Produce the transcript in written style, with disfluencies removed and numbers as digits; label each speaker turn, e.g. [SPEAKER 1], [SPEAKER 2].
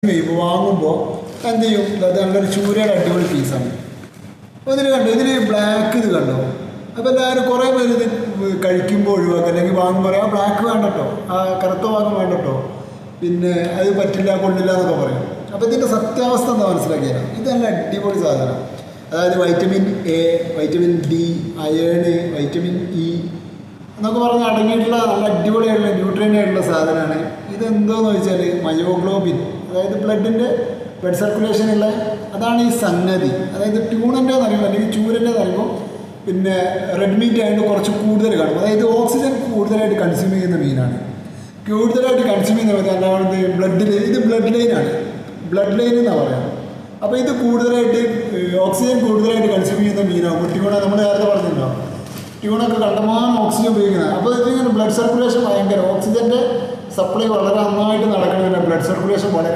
[SPEAKER 1] വാങ്ങുമ്പോൾ എന്ത് ചെയ്യും? അത് നല്ലൊരു ചൂരയുടെ അടിപൊളി പീസാണ്. അപ്പോൾ ഇതിൽ കണ്ടോ, ഇതിൽ ബ്ലാക്ക് ഇത് കണ്ടോ. അപ്പോൾ എല്ലാവരും കുറേ പേര് ഇത് കഴിക്കുമ്പോൾ ഒഴിവാക്കുക, അല്ലെങ്കിൽ വാങ്ങുമ്പോൾ പറയും ആ ബ്ലാക്ക് വേണ്ട കേട്ടോ, ആ കറുത്ത ഭാഗം വേണ്ട കേട്ടോ, പിന്നെ അത് പറ്റില്ല കൊള്ളില്ല എന്നൊക്കെ പറയും. അപ്പോൾ ഇതിൻ്റെ സത്യാവസ്ഥ എന്താ മനസ്സിലാക്കിയാൽ ഇത് നല്ല അടിപൊളി സാധനം. അതായത് vitamin A, vitamin D, iron, vitamin E എന്നൊക്കെ പറഞ്ഞ് അടങ്ങിയിട്ടുള്ള നല്ല അടിപൊളിയായിട്ടുള്ള ന്യൂട്രിയൻ്റ് ആയിട്ടുള്ള സാധനമാണ്. ഇതെന്തോന്ന് വെച്ചാൽ മയോഗ്ലോബിൻ, അതായത് ബ്ലഡ് സർക്കുലേഷനുള്ള അതാണ് ഈ സംഗതി. അതായത് ട്യൂണൻ്റെ എന്ന് പറയുമ്പോൾ അല്ലെങ്കിൽ ചൂരൻ്റെ എന്ന് പറയുമ്പോൾ പിന്നെ റെഡ് മീറ്റ് ആയിട്ട് കുറച്ച് കൂടുതൽ കാണും. അതായത് ഓക്സിജൻ കൂടുതലായിട്ട് കൺസ്യൂം ചെയ്യുന്ന മീനാണ്. കൂടുതലായിട്ട് കൺസ്യൂം ചെയ്യുന്ന അല്ലാതെ ബ്ലഡിൽ ഇത് ബ്ലഡ് ലൈനാണ്, ബ്ലഡ് ലൈൻ എന്നാണ് പറയാം. അപ്പോൾ ഇത് കൂടുതലായിട്ട് ഓക്സിജൻ കൂടുതലായിട്ട് കൺസ്യൂം ചെയ്യുന്ന മീനാകും. ട്യൂണ നമ്മൾ നേരത്തെ പറഞ്ഞിട്ടുണ്ടോ, ട്യൂണൊക്കെ കണ്ടമാനം ഓക്സിജൻ ഉപയോഗിക്കുന്നത്. അപ്പോൾ ഇതിങ്ങനെ ബ്ലഡ് സർക്കുലേഷൻ ഭയങ്കര, ഓക്സിജൻ്റെ സപ്ലൈ വളരെ നന്നായിട്ട് നടക്കണമെങ്കിൽ ബ്ലഡ് സർക്കുലേഷൻ വളരെ